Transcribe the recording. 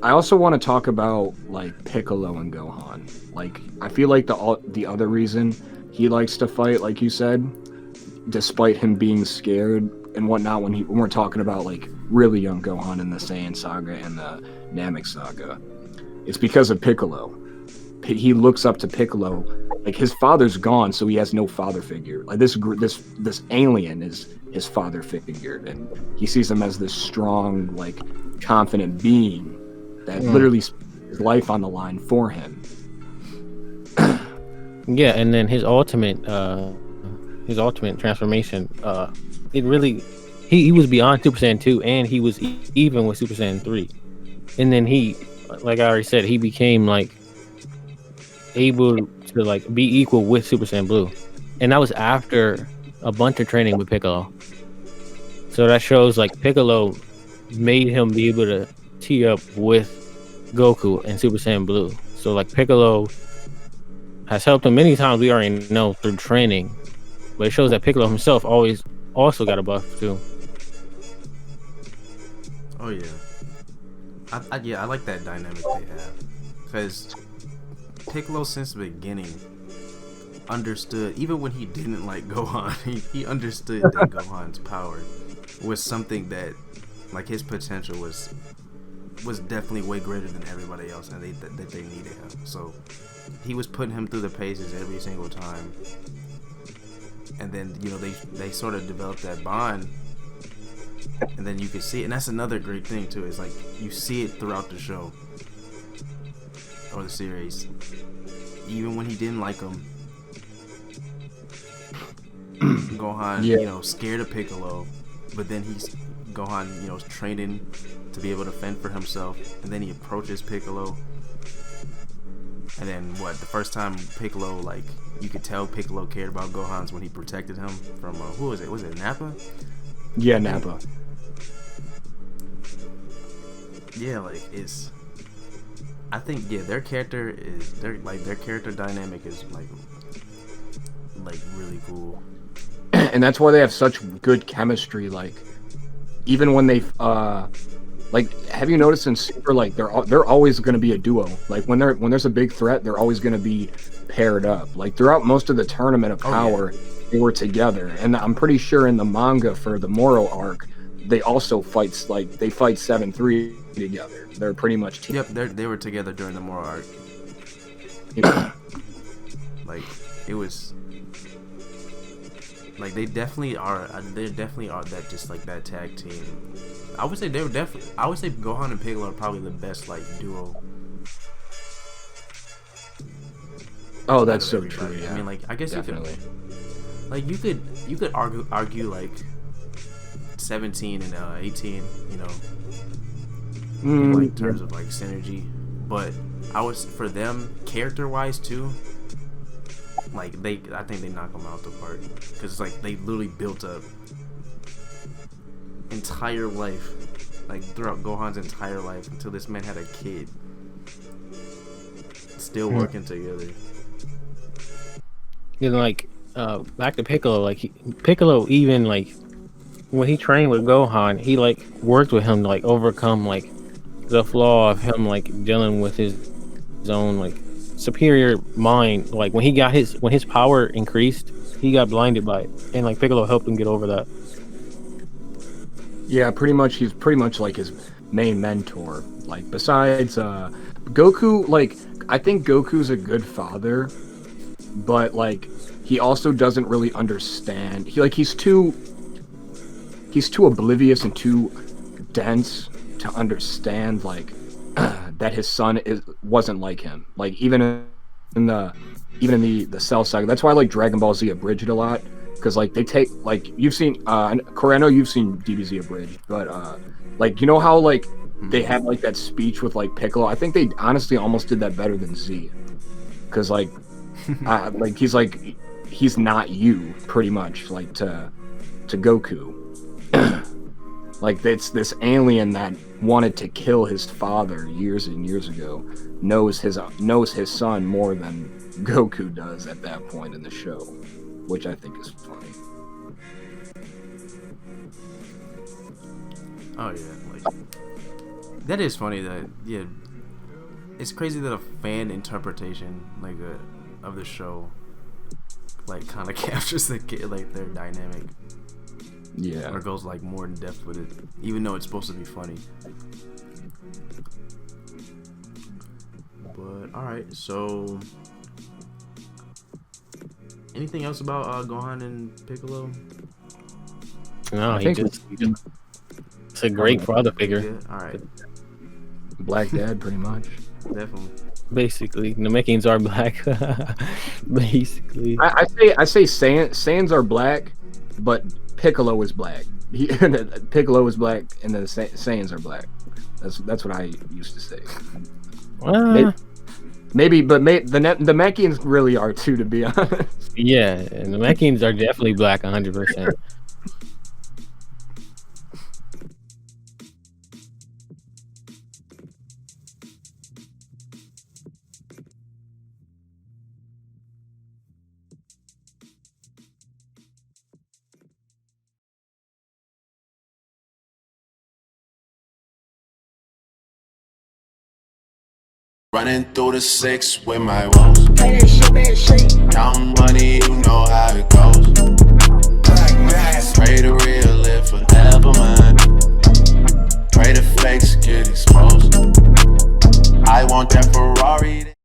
I also want to talk about like Piccolo and Gohan. Like I feel like the other reason he likes to fight, like you said, despite him being scared and whatnot, when we're talking about like really young Gohan in the Saiyan saga and the Namek saga, it's because of Piccolo. He looks up to Piccolo. Like his father's gone, so he has no father figure. Like this alien is his father figure, and he sees him as this strong, like confident being that literally puts his life on the line for him. Yeah, and then his ultimate transformation, it really he was beyond Super Saiyan 2 and he was even with Super Saiyan 3. And then he, like I already said, he became like able to like be equal with Super Saiyan Blue. And that was after a bunch of training with Piccolo. So that shows like Piccolo made him be able to tee up with Goku and Super Saiyan Blue. So like Piccolo has helped him many times, we already know through training. But it shows that Piccolo himself always also got a buff too. Oh yeah. I like that dynamic they have, because Piccolo since the beginning understood, even when he didn't like Gohan, he understood that Gohan's power was something that, like, his potential was definitely way greater than everybody else, and that they needed him. So he was putting him through the paces every single time, and then they sort of developed that bond. And then you can see it, and that's another great thing too. Is like you see it throughout the show or the series. Even when he didn't like him, Gohan, scared of Piccolo, but then Gohan, training to be able to fend for himself, and then he approaches Piccolo, and then the first time Piccolo, like, you could tell Piccolo cared about Gohan's when he protected him from who was it? Was it Nappa? Yeah, Nappa. Yeah, like I think their character dynamic is like really cool. And that's why they have such good chemistry. Like even when they like, have you noticed in Super, like they're always going to be a duo. Like when there's a big threat, they're always going to be paired up. Like throughout most of the Tournament of Power, they were together. And I'm pretty sure in the manga for the Moro arc, they also fight 7-3 together. They're pretty much team. Yep, they were together during the Moro arc. Like it was like they definitely are that, just like that tag team. I would say Gohan and Piccolo are probably the best like duo. Oh, that's so true. Yeah. I mean, like, I guess definitely. You could argue like 17 and 18, in terms of like synergy, but for them character wise too. Like I think they knock them out the park, because like they literally built up entire life, like throughout Gohan's entire life until this man had a kid, still working together. And like back to Piccolo, like Piccolo even like when he trained with Gohan, he like worked with him to like overcome like the flaw of him like dealing with his own like superior mind. Like when his power increased, he got blinded by it, and like Piccolo helped him get over that. Yeah, pretty much. He's pretty much like his main mentor. Like besides Goku, like I think Goku's a good father, but like he also doesn't really understand. He's too oblivious and too dense to understand like that his son wasn't like him. Like even in the Cell saga. That's why I like Dragon Ball Z Abridged a lot, because like they take, like, you've seen Corey, I know you've seen DBZ Abridged, but like, you know how like they had like that speech with like Piccolo. I think they honestly almost did that better than Z, because like like he's not you, pretty much, like to Goku. Like it's this alien that wanted to kill his father years and years ago, knows his son more than Goku does at that point in the show, which I think is funny. Oh yeah, like That is funny. That yeah, it's crazy that a fan interpretation like of the show like kind of captures the kid like their dynamic. Yeah. Or goes like more in depth with it, even though it's supposed to be funny. But all right, so anything else about Gohan and Piccolo? No, I think it's a great father figure. Yeah, all right, Black Dad, pretty much. definitely. Basically, the Namekians are black. Basically, I say Saiyans are black, but Piccolo is black. Piccolo is black, and the Saiyans are black. That's what I used to say. Maybe but the Namekians really are too, to be honest. yeah, and the Namekians are definitely black, 100%. Running through the six with my woes. Counting money, you know how it goes.